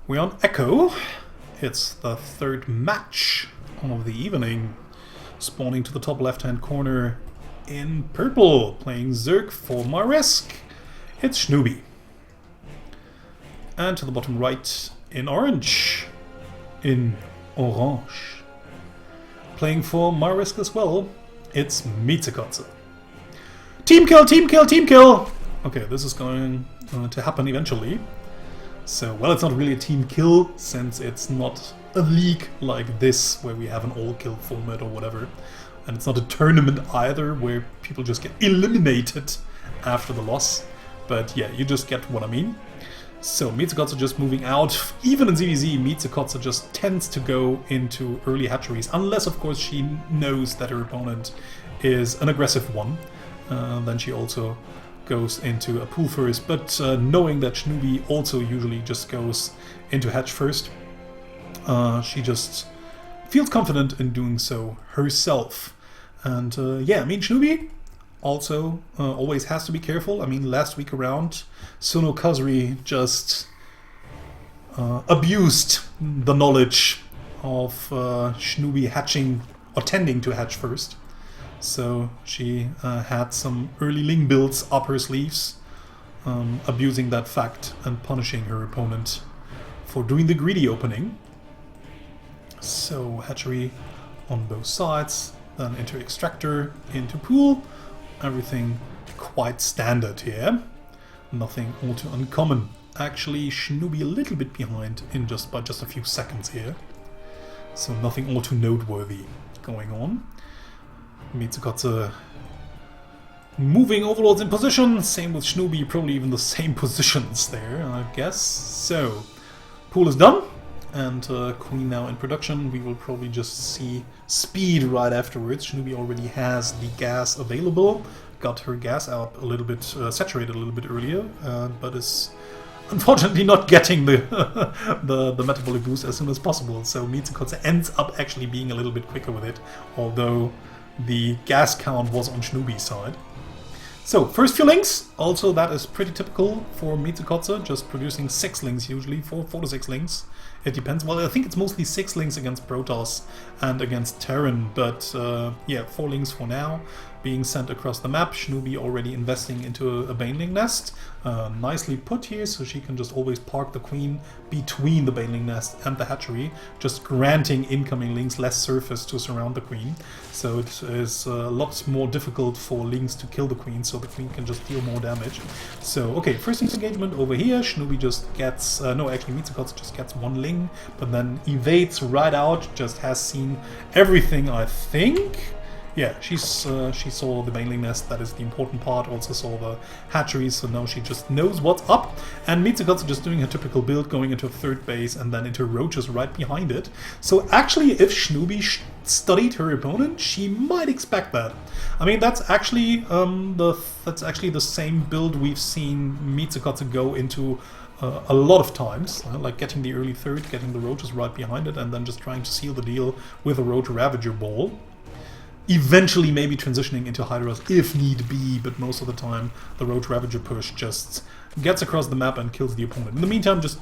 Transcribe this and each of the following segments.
We're on Echo. It's the third match of the evening. Spawning to the top left-hand corner in purple, playing Zerg for Marisk. It's Schnubiiii. And to the bottom right in orange. Playing for Marisk as well. It's Miezekotze. Team kill, team kill, team kill! Okay, this is going to happen eventually. So, well, it's not really a team kill, since it's not a league like this, where we have an all-kill format or whatever. And it's not a tournament either, where people just get eliminated after the loss. But yeah, you just get what I mean. So, Miezekotze just moving out. Even in ZvZ, Miezekotze just tends to go into early hatcheries, unless, of course, she knows that her opponent is an aggressive one. Then she also goes into a pool first, but knowing that Schnubiiii also usually just goes into hatch first, she just feels confident in doing so herself. And yeah, I mean, Schnubiiii also always has to be careful. I mean, last week around, Sono Kazri just abused the knowledge of Schnubiiii hatching or tending to hatch first. So she had some early Ling builds up her sleeves, abusing that fact and punishing her opponent for doing the greedy opening. So hatchery on both sides, then into extractor, into pool. Everything quite standard here. Nothing all too uncommon. Actually, Schnubiiii a little bit behind in by just a few seconds here. So nothing all too noteworthy going on. Miezekotze moving overlords in position, same with Schnubiiii, probably even the same positions there, I guess. So, pool is done, and Queen now in production. We will probably just see speed right afterwards. Schnubiiii already has the gas available, got her gas out a little bit, saturated a little bit earlier, but is unfortunately not getting the the metabolic boost as soon as possible. So Miezekotze ends up actually being a little bit quicker with it, although the gas count was on Schnubiii's side. So, first few links, also that is pretty typical for Miezekotze, just producing 6 links usually, 4 to 6 links. It depends. Well, I think it's mostly 6 links against Protoss and against Terran, but yeah, 4 links for now being sent across the map. Schnubiiii already investing into a Baneling nest. Nicely put here, so she can just always park the Queen between the Baneling nest and the hatchery, just granting incoming links less surface to surround the Queen. So it is a lot more difficult for links to kill the Queen, so the Queen can just deal more damage. So, okay, first engagement over here. Schnubiiii just gets, no, actually Miezekotze just gets 1 link, but then evades right out, just has seen everything, I think. Yeah, she saw the Baneling nest, that is the important part, also saw the hatcheries, so now she just knows what's up. And Miezekotze just doing her typical build, going into third base and then into roaches right behind it. So actually, if Schnubiiii studied her opponent, she might expect that. I mean, that's actually the same build we've seen Miezekotze go into a lot of times, like getting the early third, getting the roaches right behind it, and then just trying to seal the deal with a Roach Ravager ball. Eventually maybe transitioning into Hydras if need be, but most of the time the Roach Ravager push just gets across the map and kills the opponent. In the meantime, just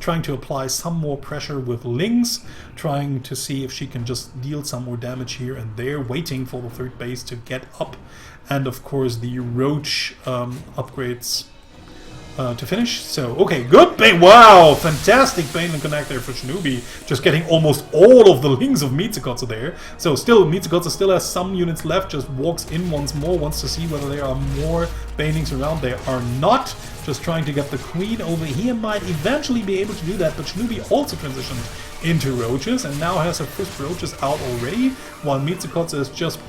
trying to apply some more pressure with Lings, trying to see if she can just deal some more damage here and there, waiting for the third base to get up, and of course the Roach upgrades to finish. So, okay, good Bane. Wow, fantastic Baneling connector for Schnubiiii. Just getting almost all of the links of Miezekotze there. So, still, Miezekotze still has some units left, just walks in once more, wants to see whether there are more Banelings around. There are not. Just trying to get the Queen over here, might eventually be able to do that, but Schnubiiii also transitioned into roaches and now has her first roaches out already, while Miezekotze is just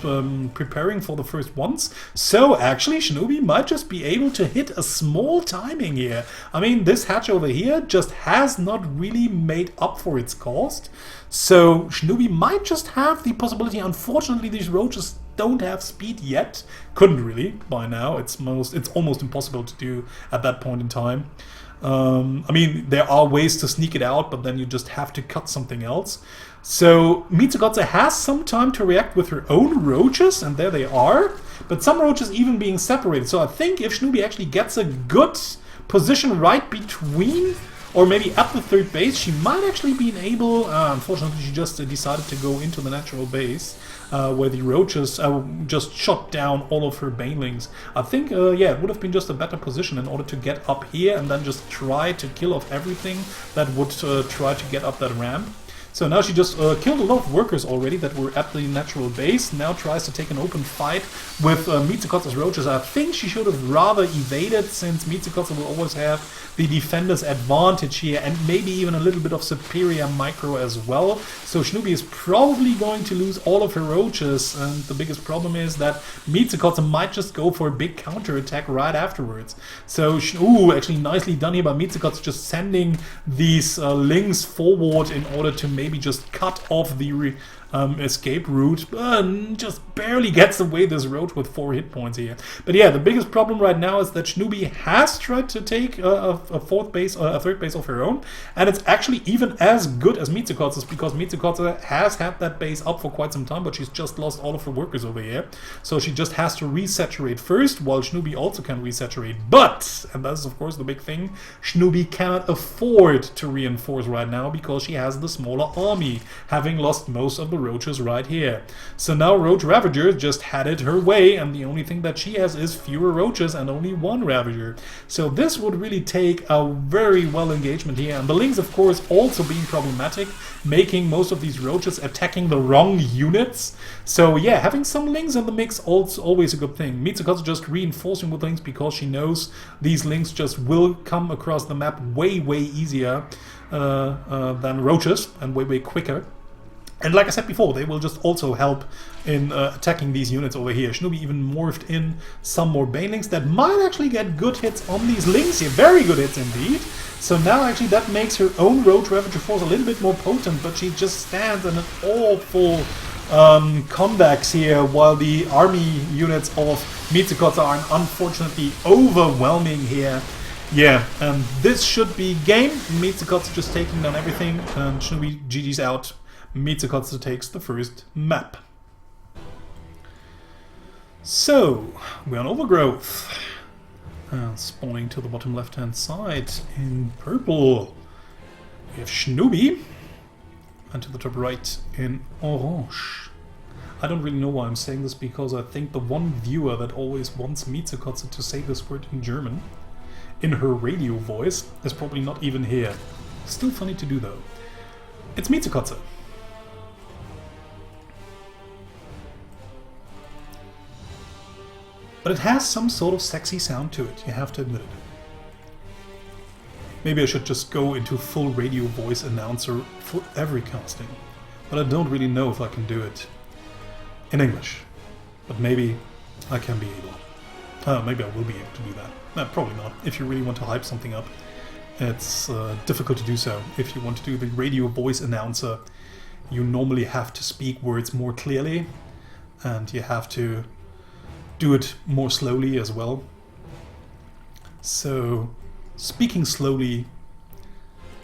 preparing for the first ones. So actually Schnubiiii might just be able to hit a small timing here. I mean, this hatch over here just has not really made up for its cost. So Schnubiiii might just have the possibility. Unfortunately, these roaches don't have speed yet. Couldn't really by now. It's almost impossible to do at that point in time. I mean, there are ways to sneak it out, but then you just have to cut something else. So Miezekotze has some time to react with her own roaches, and there they are. But some roaches even being separated. So I think if Schnubiiii actually gets a good position right between Or maybe at the third base, she might actually be able... unfortunately, she just decided to go into the natural base, where the roaches just shot down all of her banelings. I think, yeah, it would have been just a better position in order to get up here and then just try to kill off everything that would try to get up that ramp. So now she just killed a lot of workers already that were at the natural base. Now tries to take an open fight with Miezekotze's roaches. I think she should have rather evaded, since Miezekotze will always have the defender's advantage here and maybe even a little bit of superior micro as well. So Schnubiiii is probably going to lose all of her roaches, and the biggest problem is that Miezekotze might just go for a big counter attack right afterwards. So, ooh, actually nicely done here by Miezekotze, just sending these links forward in order to maybe just cut off the escape route. Just barely gets away this roach with 4 hit points here. But yeah, the biggest problem right now is that Schnubiiii has tried to take a third base of her own, and it's actually even as good as Miezekotze's, because Miezekotze has had that base up for quite some time, but she's just lost all of her workers over here. So she just has to resaturate first, while Schnubiiii also can resaturate. But, and that's of course the big thing, Schnubiiii cannot afford to reinforce right now because she has the smaller army, having lost most of the roaches right here. So now Roach Ravager just had it her way, and the only thing that she has is fewer roaches and only 1 Ravager. So this would really take a very well engagement here, and the links of course also being problematic, making most of these roaches attacking the wrong units. So yeah, having some links in the mix also always a good thing. Miezekotze just reinforcing with links because she knows these links just will come across the map way easier than roaches, and way quicker. And like I said before, they will just also help in attacking these units over here. Schnubiiii even morphed in some more banelings that might actually get good hits on these links here. Very good hits indeed. So now actually that makes her own Roach Ravager force a little bit more potent, but she just stands in an awful comebacks here, while the army units of Miezekotze are unfortunately overwhelming here. Yeah, and this should be game. Miezekotze just taking down everything, and Schnubiiii GG's out. Miezekotze takes the first map. So, we're on Overgrowth. Spawning to the bottom left hand side in purple. We have Schnubiiii. And to the top right in orange. I don't really know why I'm saying this, because I think the one viewer that always wants Miezekotze to say this word in German, in her radio voice, is probably not even here. Still funny to do though. It's Miezekotze. But it has some sort of sexy sound to it, you have to admit it. Maybe I should just go into full radio voice announcer for every casting. But I don't really know if I can do it in English. But maybe I can be able. Maybe I will be able to do that. Probably not. If you really want to hype something up, it's difficult to do so. If you want to do the radio voice announcer, you normally have to speak words more clearly, and you have to do it more slowly as well. So, speaking slowly,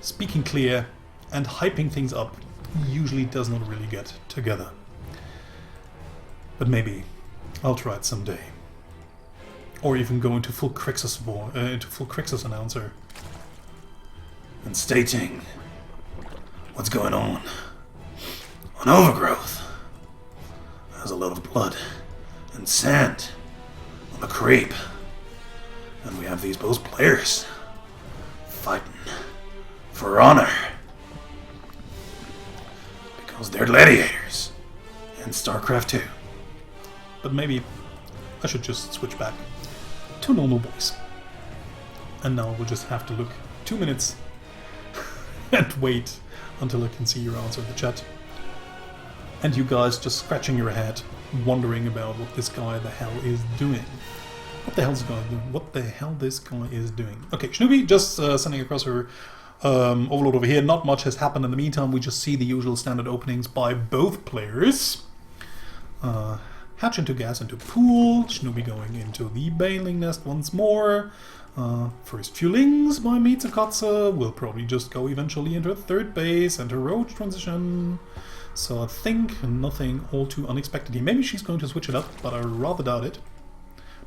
speaking clear, and hyping things up usually does not really get together. But maybe I'll try it someday. Or even go into full Crixus announcer and stating what's going on Overgrowth. There's a lot of blood and sand on the creep, and we have these both players fighting for honor because they're gladiators in StarCraft 2. But maybe I should just switch back to normal voice. And now we'll just have to look 2 minutes and wait until I can see your answer in the chat. And you guys just scratching your head, wondering about what this guy the hell is doing. What the hell is this guy doing? What the hell this guy is doing? Okay, Schnubiiii just sending across her overlord over here. Not much has happened in the meantime. We just see the usual standard openings by both players. Hatch into gas into pool. Schnubiiii going into the baneling nest once more. First few lings by Miezekotze. Will probably just go eventually into a third base and a roach transition. So I think nothing all too unexpected here. Maybe she's going to switch it up, but I rather doubt it.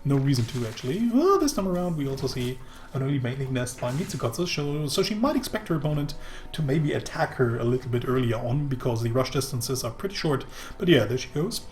No reason to, actually. Well, this time around we also see an early bailing nest by Miezekotze, so she might expect her opponent to maybe attack her a little bit earlier on, because the rush distances are pretty short. But yeah, there she goes.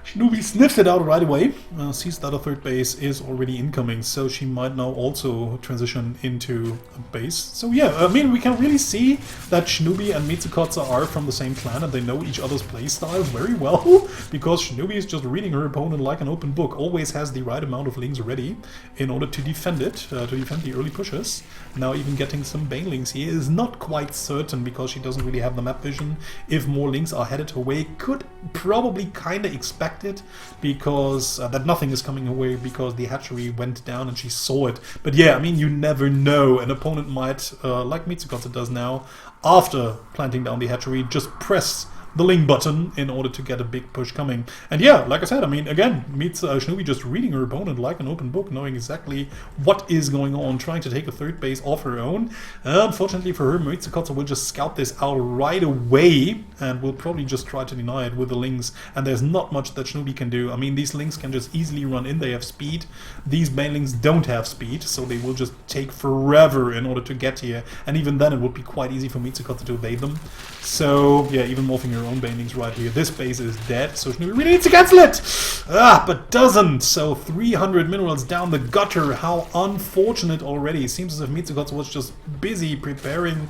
Schnubiiii sniffed it out right away, sees that a third base is already incoming, so she might now also transition into a base. So yeah, I mean, we can really see that Schnubiiii and Miezekotze are from the same clan, and they know each other's playstyles very well, because Schnubiiii is just reading her opponent like an open book, always has the right amount of lings ready in order to defend it, to defend the early pushes. Now even getting some banelings here is not quite certain, because she doesn't really have the map vision. If more lings are headed her way, could probably kind of expect it, because that nothing is coming her way, because the hatchery went down and she saw it. But yeah, I mean, you never know. An opponent might, like Miezekotze does now, after planting down the hatchery, just press the ling button in order to get a big push coming. And yeah, like I said, I mean, again, Schnubiiii just reading her opponent like an open book, knowing exactly what is going on, trying to take a third base off her own. Unfortunately for her, Miezekotze will just scout this out right away, and will probably just try to deny it with the lings, and there's not much that Schnubiiii can do. I mean, these lings can just easily run in, they have speed. These banelings don't have speed, so they will just take forever in order to get here, and even then it would be quite easy for Miezekotze to evade them. So yeah, even morphing her own banelings right here. This base is dead, so Schnubiiii really needs to cancel it! But doesn't! So 300 minerals down the gutter. How unfortunate already. It seems as if Miezekotze was just busy preparing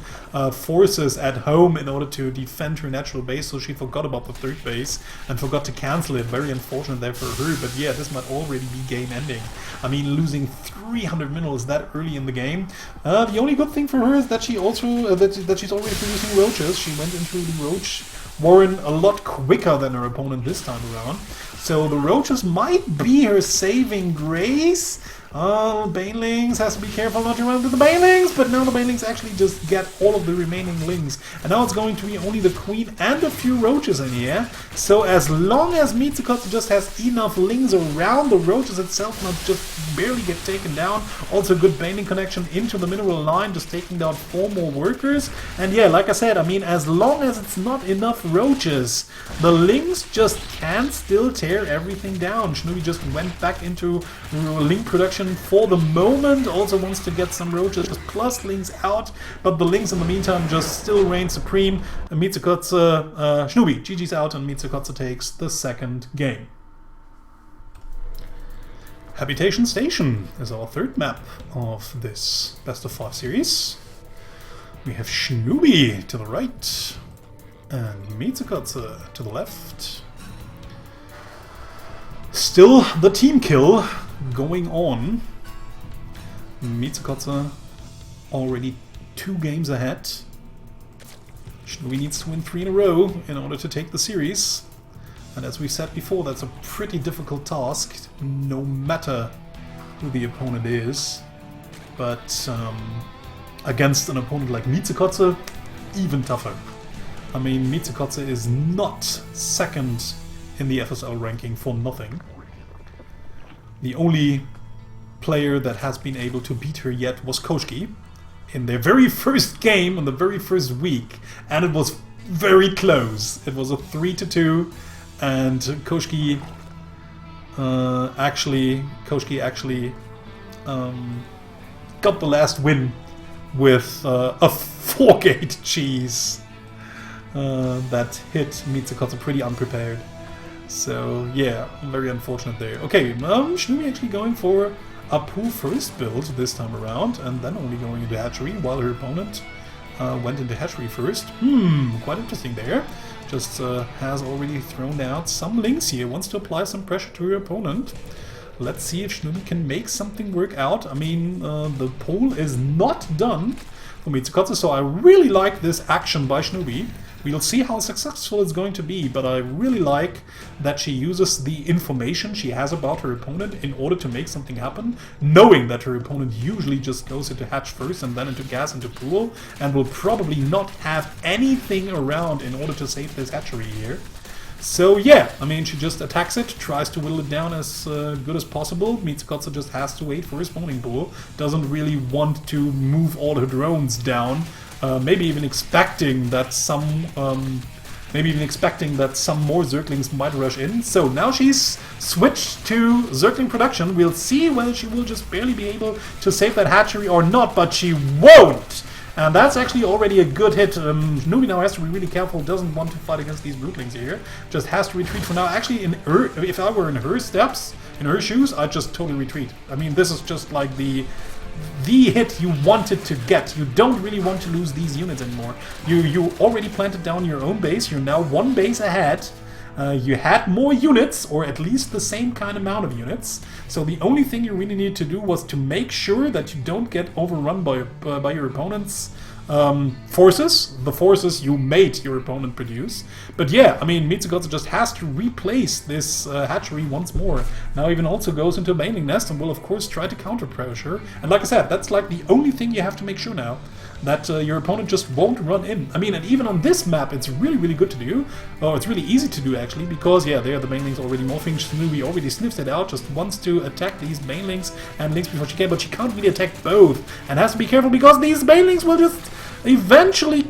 forces at home in order to defend her natural base, so she forgot about the third base and forgot to cancel it. Very unfortunate there for her, but yeah, this might already be game ending. I mean, losing 300 minerals that early in the game. The only good thing for her is that she also that she's already producing roaches. She went into the roach warren a lot quicker than her opponent this time around. So the roaches might be her saving grace. Banelings has to be careful not to run into the banelings, but now the banelings actually just get all of the remaining lings. And now it's going to be only the queen and a few roaches in here. So as long as Miezekotze just has enough lings around, the roaches itself not just barely get taken down. Also good baneling connection into the mineral line, just taking down 4 more workers. And yeah, like I said, I mean, as long as it's not enough roaches, the lings just can still tear everything down. Schnubiiii just went back into ling production for the moment, also wants to get some roaches plus lings out, but the lings in the meantime just still reign supreme. Miezekotze, Schnubiiii GG's out, and Miezekotze takes the second game. Habitation Station is our third map of this best of 5 series. We have Schnubiiii to the right and Miezekotze to the left. Still the team kill going on. Miezekotze already 2 games ahead. Schnubiiii needs to win 3 in a row in order to take the series. And as we said before, that's a pretty difficult task, no matter who the opponent is. But against an opponent like Miezekotze, even tougher. I mean, Miezekotze is not second in the FSL ranking for nothing. The only player that has been able to beat her yet was Koshki in their very first game on the very first week, and it was very close. It was a 3-2, and Koshki actually got the last win with a 4-gate cheese that hit Miezekotze pretty unprepared. So yeah, very unfortunate there. Okay, Schnubiiii actually going for a pool first build this time around, and then only going into hatchery, while her opponent went into hatchery first. Quite interesting there. Just has already thrown out some lings here, wants to apply some pressure to her opponent. Let's see if Schnubiiii can make something work out. I mean, the poll is not done for Miezekotze, so I really like this action by Schnubiiii. We'll see how successful it's going to be, but I really like that she uses the information she has about her opponent in order to make something happen, knowing that her opponent usually just goes into hatch first and then into gas into pool, and will probably not have anything around in order to save this hatchery here. So yeah, I mean, she just attacks it, tries to whittle it down as good as possible. Miezekotze just has to wait for her spawning pool, doesn't really want to move all her drones down. Maybe even expecting that some maybe even expecting that some more Zerglings might rush in. So now she's switched to Zergling production. We'll see whether she will just barely be able to save that hatchery or not, but she won't! And that's actually already a good hit. Schnubiiii now has to be really careful, doesn't want to fight against these Brooklings here. Just has to retreat for now. Actually, if I were in her steps, in her shoes, I'd just totally retreat. I mean, this is just like the hit you wanted to get. You don't really want to lose these units anymore. You already planted down your own base. You're now one base ahead. You had more units, or at least the same kind of amount of units. So the only thing you really needed to do was to make sure that you don't get overrun by your opponent's forces, the forces you made your opponent produce. But yeah, I mean, Miezekotze just has to replace this hatchery once more. Now even also goes into a baneling nest and will of course try to counter pressure. And like I said, that's like the only thing you have to make sure now, that your opponent just won't run in. I mean, and even on this map, it's really good to do. Oh, it's really easy to do actually, because yeah, there the banelings already morphing. Schnubiiii already sniffs it out, just wants to attack these banelings and lings before she can, but she can't really attack both, and has to be careful because these banelings will just eventually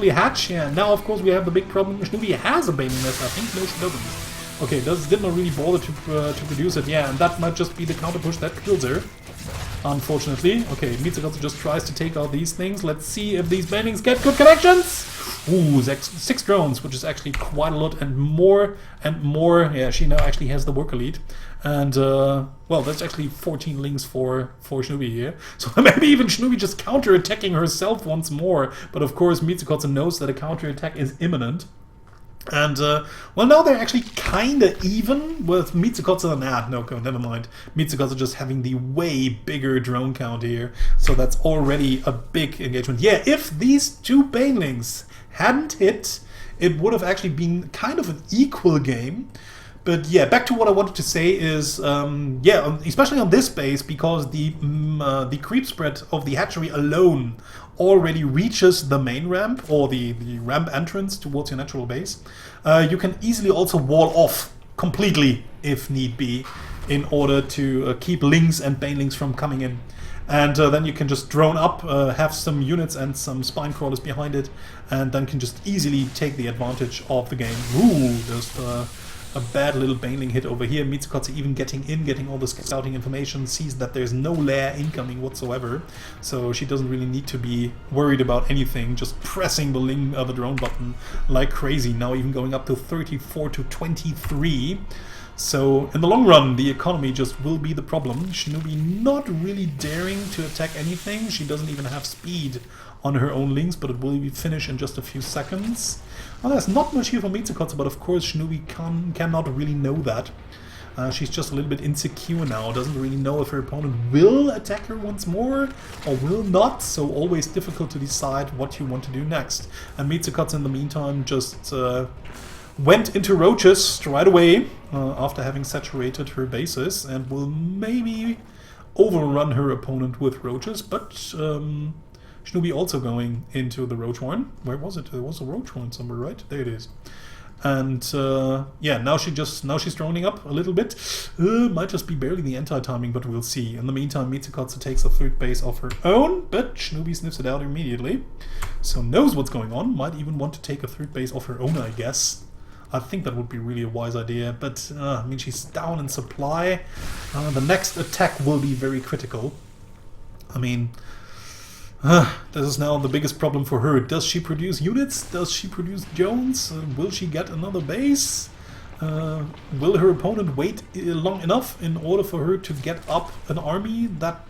hatch. Yeah, now of course we have the big problem. Schnubiiii has a baneling nest, I think. No, she doesn't. Okay, did not really bother to produce it. Yeah, and that might just be the counter push that kills her, unfortunately. Okay, Miezekotze just tries to take out these things. Let's see if these banelings get good connections. Ooh, 6 drones, which is actually quite a lot, and more and more. Yeah, she now actually has the worker lead. And, well, that's actually 14 lings for Schnubiiii here. So maybe even Schnubiiii just counter-attacking herself once more. But of course, Miezekotze knows that a counter-attack is imminent. And, well, now they're actually kinda even with Miezekotze. Never mind. Miezekotze just having the way bigger drone count here. So that's already a big engagement. Yeah, if these two banelings hadn't hit, it would have actually been kind of an equal game. But yeah, back to what I wanted to say is, yeah, especially on this base, because the creep spread of the hatchery alone already reaches the main ramp, or the ramp entrance towards your natural base. You can easily also wall off completely, if need be, in order to keep lings and banelings from coming in. And then you can just drone up, have some units and some spine crawlers behind it, and then can just easily take the advantage of the game. Ooh, just a bad little baneling hit over here. Miezekotze even getting in, getting all the scouting information, sees that there's no lair incoming whatsoever, so she doesn't really need to be worried about anything, just pressing the drone button like crazy, now even going up to 34 to 23. So in the long run, the economy just will be the problem. Schnubiiii not really daring to attack anything. She doesn't even have speed on her own lings, but it will be finished in just a few seconds. Well, there's not much here for Miezekotze, but of course Schnubiiii cannot really know that. She's just a little bit insecure now, doesn't really know if her opponent will attack her once more or will not, so always difficult to decide what you want to do next. And Miezekotze in the meantime just went into roaches right away after having saturated her bases, and will maybe overrun her opponent with roaches, but Schnubiiii also going into the roach horn. Where was it? There was a roach horn somewhere, right? There it is. And yeah, now she's droning up a little bit. Might just be barely the anti-timing, but we'll see. In the meantime, Miezekotze takes a third base of her own, but Schnubiiii sniffs it out immediately. So knows what's going on. Might even want to take a third base of her own, I guess. I think that would be really a wise idea, but I mean, she's down in supply. The next attack will be very critical. I mean, this is now the biggest problem for her. Does she produce units? Does she produce drones? Will she get another base? Will her opponent wait long enough in order for her to get up an army that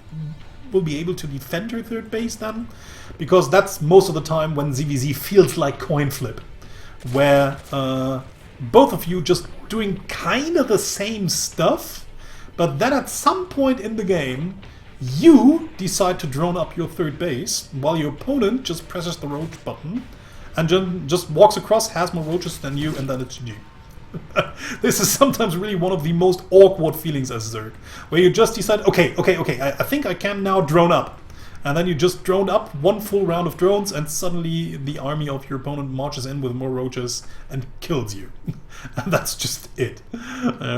will be able to defend her third base then? Because that's most of the time when ZvZ feels like coin flip, where both of you just doing kind of the same stuff, but then at some point in the game you decide to drone up your third base while your opponent just presses the roach button and just walks across, has more roaches than you, and then it's GG. This is sometimes really one of the most awkward feelings as Zerg, where you just decide, okay, I think I can now drone up. And then you just drone up one full round of drones, and suddenly the army of your opponent marches in with more roaches and kills you. And that's just it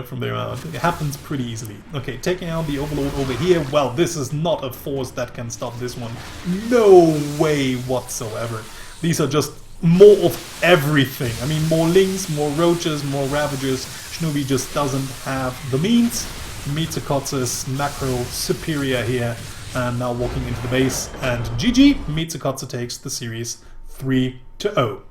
from there on. It happens pretty easily. Okay, taking out the Overlord over here. Well, this is not a force that can stop this one. No way whatsoever. These are just more of everything. I mean, more Lings, more Roaches, more Ravagers. Schnubiiii just doesn't have the means. Miezekotze is macro superior here, and now walking into the base. And GG, Miezekotze takes the series 3-0.